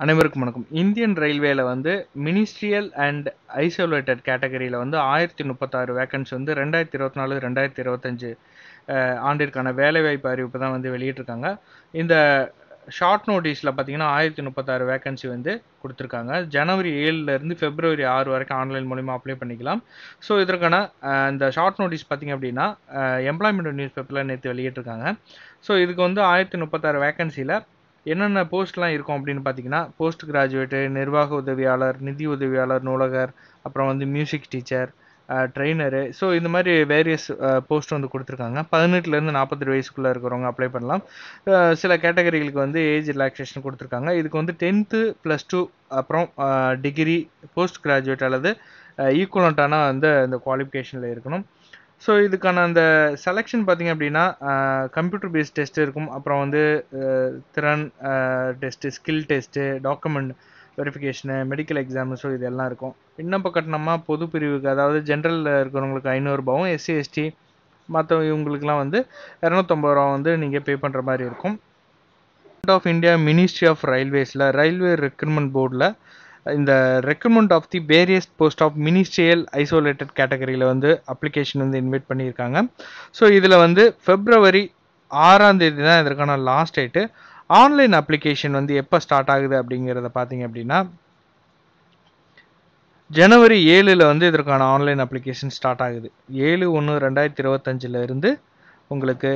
அனைவருக்கும் வணக்கம். இந்தியன் ரயில்வேல வந்து மினிஸ்ட்ரியல் அண்ட் ஐசோலேட்டட் கேட்டகரியில வந்து 1036 வேக்கன்சி வந்து 2024, 2025 ஆண்டிற்கான வேலைவாய்ப்பு அறிவிப்பு தான் வந்து வெளியிட்டிருக்காங்க. இந்த ஷார்ட் நோட்டீஸ்ல பார்த்தீங்கன்னா 1036 வேக்கன்சி வந்து குடுத்துருக்காங்க. ஜனவரி 7ல இருந்து பிப்ரவரி 6 வரைக்கும் ஆன்லைன் மூலியமா அப்ளை பண்ணிக்கலாம். ஸோ இதற்கான இந்த ஷார்ட் நோட்டீஸ் பார்த்தீங்க அப்படின்னா எம்ப்ளாய்மெண்ட் நியூஸ் பேப்பர்ல நேற்று வெளியிட்டிருக்காங்க. ஸோ இதுக்கு வந்து 1036 வேக்கன்சியில் என்னென்ன போஸ்ட்லாம் இருக்கும் அப்படின்னு பார்த்தீங்கன்னா, போஸ்ட் கிராஜுவேட்டு, நிர்வாக உதவியாளர், நிதி உதவியாளர், நூலகர், அப்புறம் வந்து மியூசிக் டீச்சர், ட்ரெயினரு. ஸோ இந்த மாதிரி வேரியஸ் போஸ்ட் வந்து கொடுத்துருக்காங்க. 18லேருந்து 48 வயசுக்குள்ளே இருக்கிறவங்க அப்ளை பண்ணலாம். சில கேட்டகரிகளுக்கு வந்து ஏஜ் ரிலாக்ஸேஷன் கொடுத்துருக்காங்க. இதுக்கு வந்து 10th +2 அப்புறம் டிகிரி, போஸ்ட் கிராஜுவேட் அல்லது ஈக்குவலண்ட்டான வந்து இந்த குவாலிஃபிகேஷனில் இருக்கணும். ஸோ இதுக்கான அந்த செலெக்ஷன் பார்த்தீங்க அப்படின்னா கம்ப்யூட்டர் பேஸ்ட் டெஸ்ட் இருக்கும். அப்புறம் வந்து திறன் test, skill test, document verification, medical exam. So இது எல்லாம் இருக்கும். விண்ணப்ப கட்டணமாக பொது பிரிவுக்கு, அதாவது ஜென்ரலில் இருக்கிறவங்களுக்கு 500 ரூபாவும், எஸ்சி எஸ்டி மற்ற இவங்களுக்குலாம் வந்து 250 ரூபா வந்து நீங்கள் பே பண்ணுற மாதிரி இருக்கும். Government of India ministry of ரயில்வேஸில் ரயில்வே ரெக்ரூட்மெண்ட் போர்டில் இந்த recruitment of the various post of ministerial isolated கேட்டகரியில் வந்து அப்ளிகேஷன் வந்து இன்வைட் பண்ணியிருக்காங்க. ஸோ இதில் வந்து பிப்ரவரி 6ஆம் தேதி தான் இதற்கான லாஸ்ட் டேட்டு. ஆன்லைன் அப்ளிகேஷன் வந்து எப்போ ஸ்டார்ட் ஆகுது அப்படிங்கிறத பார்த்தீங்க அப்படின்னா ஜனவரி 7ல் வந்து இதற்கான ஆன்லைன் அப்ளிகேஷன் ஸ்டார்ட் ஆகுது. 7/1/2025 இருந்து உங்களுக்கு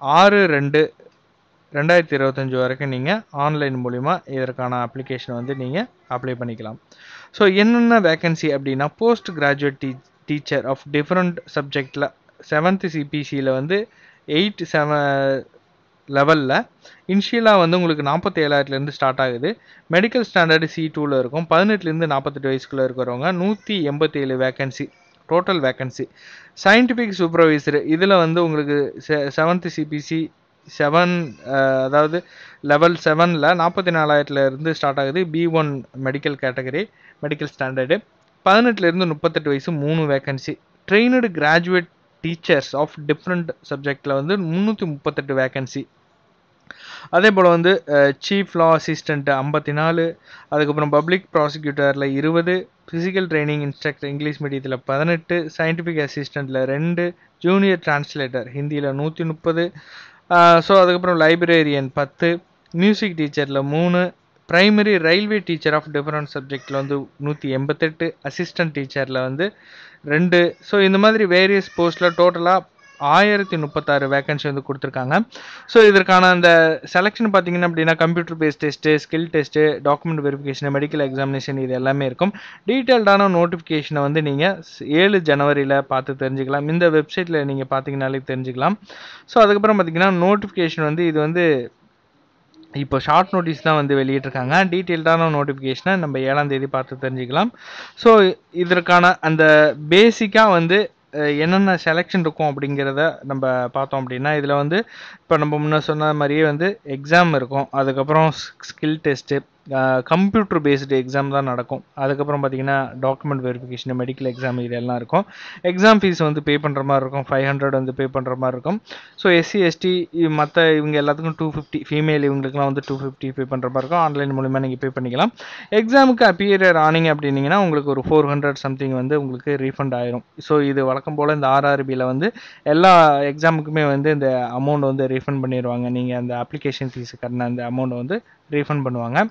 6/2/2025 வரைக்கும் நீங்கள் ஆன்லைன் மூலிமா இதற்கான அப்ளிகேஷன் வந்து நீங்கள் அப்ளை பண்ணிக்கலாம். ஸோ என்னென்ன வேக்கன்சி அப்படின்னா, post graduate teacher of different சப்ஜெக்டில் 7th சிபிசியில் வந்து 8 லெவலில் இனிஷியலாக வந்து உங்களுக்கு 47,000லேருந்து ஸ்டார்ட் ஆகுது. மெடிக்கல் ஸ்டாண்டர்டு C2ல் இருக்கும். 18லேருந்து 48 வயசுக்குள்ளே இருக்கிறவங்க 187 vacancy total vacancy. Scientific supervisor இதில் வந்து உங்களுக்கு 7th சிபிசி 7 அதாவது லெவல் 7ல் 44,000லேருந்து ஸ்டார்ட் ஆகுது. B1 medical category, medical standard. 18லேருந்து 38 வயசு 3 vacancy. Trained graduate teachers of different சப்ஜெக்டில் வந்து 338 வேக்கன்சி. அதே போல் வந்து சீஃப் லா அசிஸ்டண்ட் 54, அதுக்கப்புறம் பப்ளிக் ப்ராசிக்யூட்டரில் 20, ஃபிசிக்கல் ட்ரைனிங் இன்ஸ்ட்ரக்டர் இங்கிலீஷ் மீடியத்தில் 18, சயின்டிஃபிக் அசிஸ்டண்ட்டில் 2, ஜூனியர் டிரான்ஸ்லேட்டர் ஹிந்தியில் 130. ஸோ அதுக்கப்புறம் லைப்ரேரியன் 10, மியூசிக் டீச்சரில் 3, primary railway teacher of different சப்ஜெக்டில் வந்து 188, அசிஸ்டன்ட் டீச்சரில் வந்து 2. ஸோ இந்த மாதிரி வேரியஸ் போஸ்ட்டில் டோட்டலாக 1036 வேக்கன்சி வந்து கொடுத்துருக்காங்க. ஸோ இதற்கான அந்த செலெக்ஷன் பார்த்தீங்கன்னா அப்படின்னா computer based test, skill test, document verification, medical examination இது எல்லாமே இருக்கும். டீட்டெயில்டான நோட்டிஃபிகேஷனை வந்து நீங்கள் 7 ஜனவரியில் பார்த்து தெரிஞ்சுக்கலாம். இந்த வெப்சைட்டில் நீங்கள் பார்த்தீங்கன்னாலே தெரிஞ்சுக்கலாம். ஸோ அதுக்கப்புறம் பார்த்தீங்கன்னா நோட்டிஃபிகேஷன் வந்து இது வந்து இப்போ ஷார்ட் நோட்டீஸ் தான் வந்து வெளியிட்டிருக்காங்க. டீட்டெயில்டான நோட்டிஃபிகேஷனை நம்ம 7ஆம் தேதி பார்த்து தெரிஞ்சுக்கலாம். ஸோ இதற்கான அந்த பேசிக்காக வந்து என்னென்ன செலெக்ஷன் இருக்கும் அப்படிங்கிறத நம்ம பார்த்தோம் அப்படின்னா, இதில் வந்து இப்போ நம்ம முன்ன சொன்ன மாதிரியே வந்து எக்ஸாம் இருக்கும். அதுக்கப்புறம் skill test, computer based exam தான் நடக்கும். அதுக்கப்புறம் பார்த்தீங்கன்னா டாக்குமெண்ட் வெரிஃபிகேஷன், மெடிக்கல் எக்ஸாம் இது எல்லாம் இருக்கும். எக்ஸாம் ஃபீஸ் வந்து பே பண்ணுற மாதிரி இருக்கும். 500 வந்து பே பண்ணுற மாதிரி இருக்கும். ஸோ எஸ்சி எஸ்டி மற்ற இவங்க எல்லாத்துக்கும் 250, ஃபீமேல் இவங்களுக்குலாம் வந்து 250 பே பண்ணுற மாதிரி இருக்கும். ஆன்லைன் மூலிமா நீங்கள் பே பண்ணிக்கலாம். எக்ஸாமுக்கு அப்பியர் ஆனிங்க அப்படின்னீங்கன்னா உங்களுக்கு ஒரு 400 சம்திங் வந்து உங்களுக்கு ரீஃபண்ட் ஆயிரும். ஸோ இது வழக்கம் போல் இந்த RRBயில் வந்து எல்லா எக்ஸாமுக்குமே வந்து இந்த அமௌண்ட் வந்து ரீஃபண்ட் பண்ணிடுவாங்க. நீங்கள் அந்த அப்ளிகேஷன் ஃபீஸ் கட்டின அந்த அமௌண்ட் வந்து ரீஃபண்ட் பண்ணுவாங்க.